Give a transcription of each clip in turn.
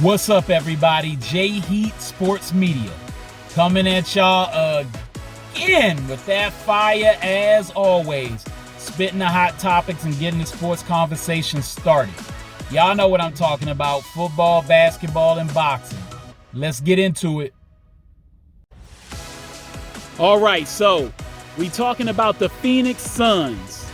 What's up, everybody? J-Heat Sports Media coming at y'all again with that fire as always, spitting the hot topics and getting the sports conversation started. Y'all know what I'm talking about: football, basketball, and boxing. Let's get into it. All right, so we talking about the Phoenix Suns,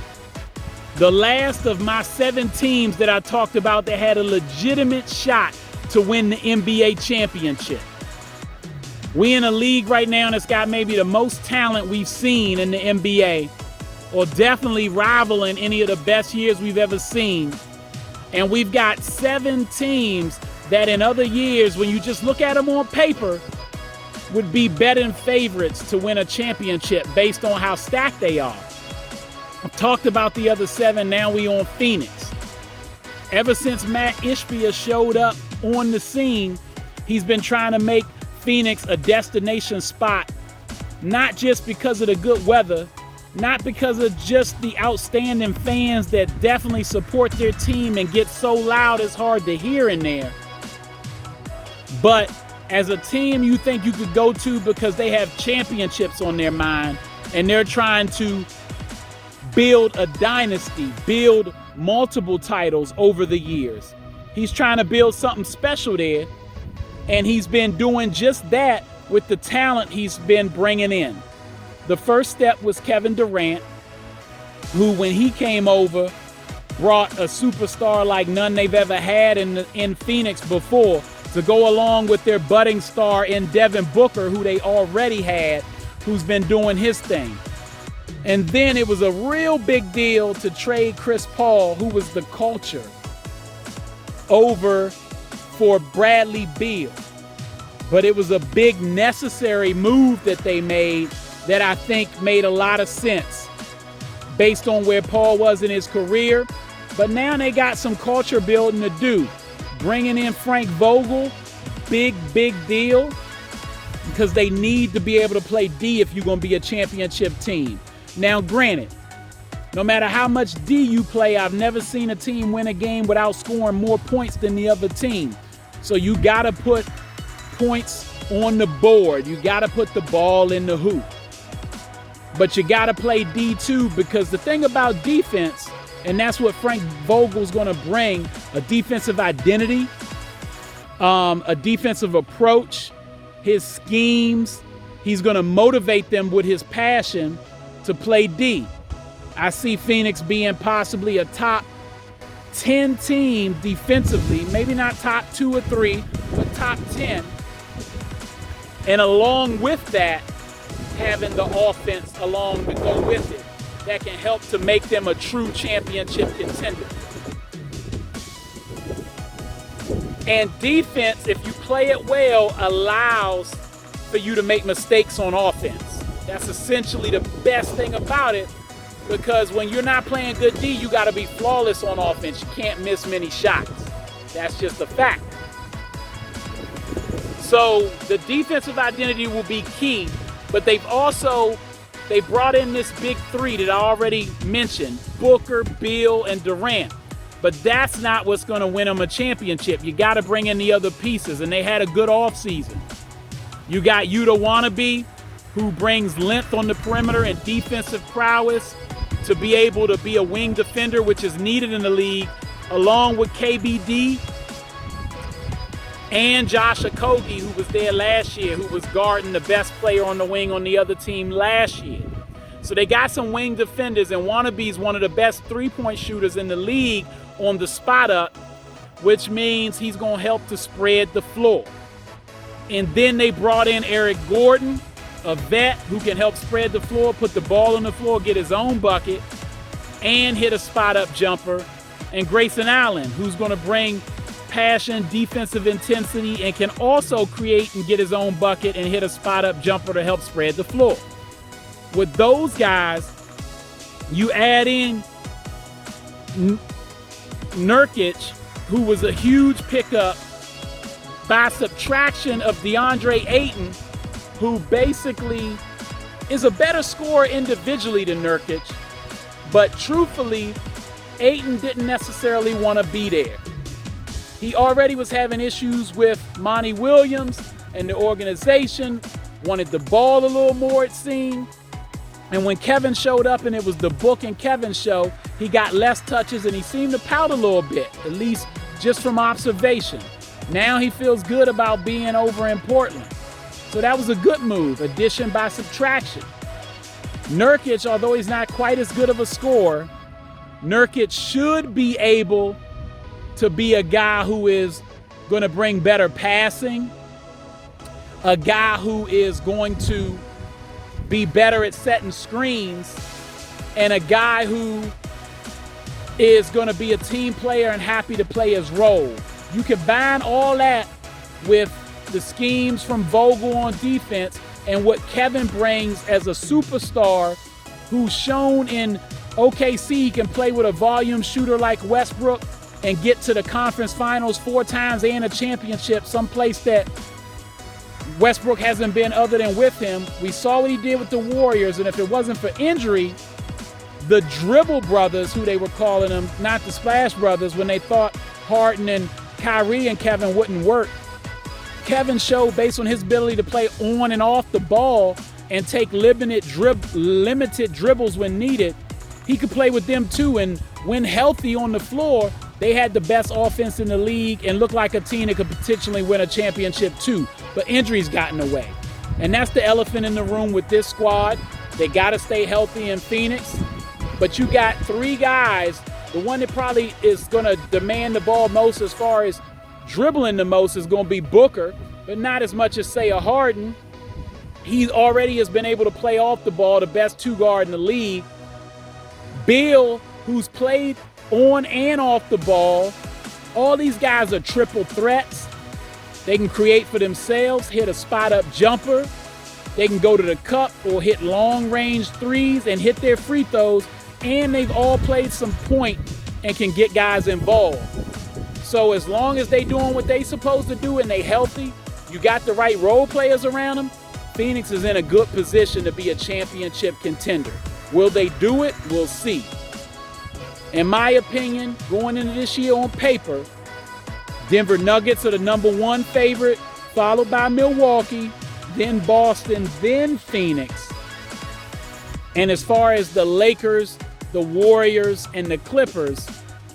the last of my 7 teams that I talked about that had a legitimate shot to win the NBA championship. We in a league right now that's got maybe the most talent we've seen in the NBA, or definitely rivaling any of the best years we've ever seen. And we've got 7 teams that in other years, when you just look at them on paper, would be betting favorites to win a championship based on how stacked they are. I've talked about the other 7, now we on Phoenix. Ever since Matt Ishbia showed up on the scene, he's been trying to make Phoenix a destination spot, not just because of the good weather, not because of just the outstanding fans that definitely support their team and get so loud it's hard to hear in there, but as a team you think you could go to because they have championships on their mind and they're trying to build a dynasty, build multiple titles over the years. He's trying to build something special there, and he's been doing just that with the talent he's been bringing in. The first step was Kevin Durant, who when he came over brought a superstar like none they've ever had in Phoenix before, to go along with their budding star in Devin Booker, who they already had, who's been doing his thing. And then it was a real big deal to trade Chris Paul, who was the culture, over for Bradley Beal. But it was a big necessary move that they made that I think made a lot of sense based on where Paul was in his career. But now they got some culture building to do. Bringing in Frank Vogel, big deal, because they need to be able to play D if you're going to be a championship team. Now, granted, no matter how much D you play, I've never seen a team win a game without scoring more points than the other team. So you got to put points on the board. You got to put the ball in the hoop. But you got to play D too, because the thing about defense, and that's what Frank Vogel's going to bring, a defensive identity, a defensive approach, his schemes. He's going to motivate them with his passion to play D. I see Phoenix being possibly a top 10 team defensively, maybe not top 2 or 3, but top 10. And along with that, having the offense along to go with it that can help to make them a true championship contender. And defense, if you play it well, allows for you to make mistakes on offense. That's essentially the best thing about it, because when you're not playing good D, you got to be flawless on offense. You can't miss many shots. That's just a fact. So the defensive identity will be key, but they brought in this big 3 that I already mentioned, Booker, Beal, and Durant. But that's not what's going to win them a championship. You got to bring in the other pieces, and they had a good offseason. You got Yuta Wannabe, who brings length on the perimeter and defensive prowess to be able to be a wing defender, which is needed in the league, along with KBD and Josh Okogie, who was there last year, who was guarding the best player on the wing on the other team last year. So they got some wing defenders, and Wannabe's one of the best three-point shooters in the league on the spot up, which means he's going to help to spread the floor. And then they brought in Eric Gordon, a vet who can help spread the floor, put the ball on the floor, get his own bucket, and hit a spot-up jumper. And Grayson Allen, who's going to bring passion, defensive intensity, and can also create and get his own bucket and hit a spot-up jumper to help spread the floor. With those guys, you add in Nurkic, who was a huge pickup by subtraction of DeAndre Ayton, who basically is a better scorer individually than Nurkic, but truthfully, Ayton didn't necessarily want to be there. He already was having issues with Monty Williams and the organization, wanted the ball a little more, it seemed. And when Kevin showed up and it was the Book and Kevin show, he got less touches and he seemed to pout a little bit, at least just from observation. Now he feels good about being over in Portland. So that was a good move, addition by subtraction. Nurkic, although he's not quite as good of a scorer, Nurkic should be able to be a guy who is going to bring better passing, a guy who is going to be better at setting screens, and a guy who is going to be a team player and happy to play his role. You combine all that with the schemes from Vogel on defense and what Kevin brings as a superstar who's shown in OKC he can play with a volume shooter like Westbrook and get to the conference finals 4 times and a championship, someplace that Westbrook hasn't been other than with him. We saw what he did with the Warriors, and if it wasn't for injury, the Dribble Brothers, who they were calling them, not the Splash Brothers, when they thought Harden and Kyrie and Kevin wouldn't work, Kevin showed, based on his ability to play on and off the ball and take limited dribbles when needed, he could play with them too. And when healthy on the floor, they had the best offense in the league and looked like a team that could potentially win a championship too. But injuries got in the way. And that's the elephant in the room with this squad. They got to stay healthy in Phoenix. But you got 3 guys. The one that probably is going to demand the ball most as far as dribbling the most is going to be Booker, but not as much as, say, a Harden. He already has been able to play off the ball, the best 2 guard in the league. Bill, who's played on and off the ball. All these guys are triple threats. They can create for themselves, hit a spot-up jumper. They can go to the cup or hit long-range threes and hit their free throws. And they've all played some point and can get guys involved. So as long as they doing what they supposed to do and they healthy, you got the right role players around them, Phoenix is in a good position to be a championship contender. Will they do it? We'll see. In my opinion, going into this year on paper, Denver Nuggets are the #1 favorite, followed by Milwaukee, then Boston, then Phoenix. And as far as the Lakers, the Warriors, and the Clippers,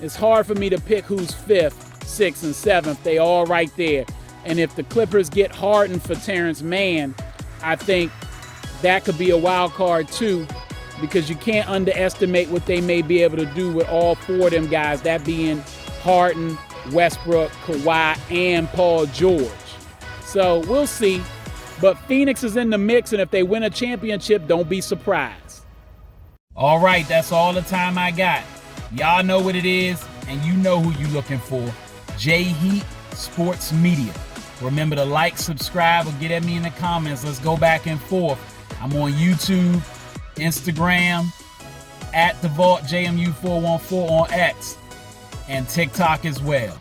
it's hard for me to pick who's 5th, 6th, and 7th. They all right there. And if the Clippers get Harden for Terrence Mann, I think that could be a wild card too, because you can't underestimate what they may be able to do with all 4 of them guys, that being Harden, Westbrook, Kawhi, and Paul George. So we'll see. But Phoenix is in the mix, and if they win a championship, don't be surprised. All right, that's all the time I got. Y'all know what it is, and you know who you're looking for. J-Heat Sports Media. Remember to like, subscribe, or get at me in the comments. Let's go back and forth. I'm on YouTube, Instagram, @TheVaultJMU414 on X, and TikTok as well.